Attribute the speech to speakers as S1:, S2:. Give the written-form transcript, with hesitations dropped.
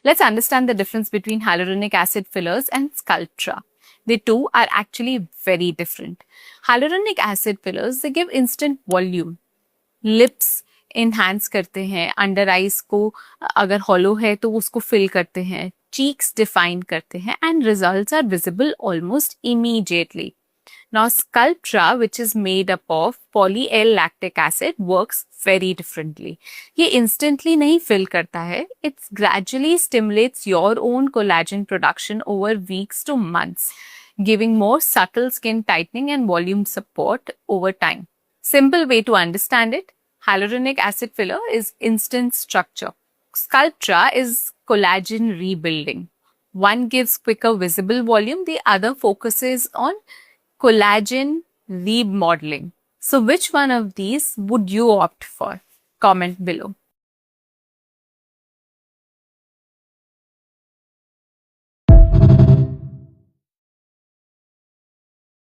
S1: Let's understand the difference between hyaluronic acid fillers and Sculptra. They two are actually very different. Hyaluronic acid fillers, they give instant volume. Lips enhance करते हैं, under eyes को अगर hollow है तो उसको fill करते हैं, cheeks define करते हैं, and results are visible almost immediately. Now, Sculptra, which is made up of poly-L-lactic acid, works very differently. ये instantly नहीं fill करता है. It gradually stimulates your own collagen production over weeks to months, giving more subtle skin tightening and volume support over time. Simple way to understand it, hyaluronic acid filler is instant structure. Sculptra is collagen rebuilding. One gives quicker visible volume, the other focuses on collagen remodeling. So which one of these would you opt for? Comment below.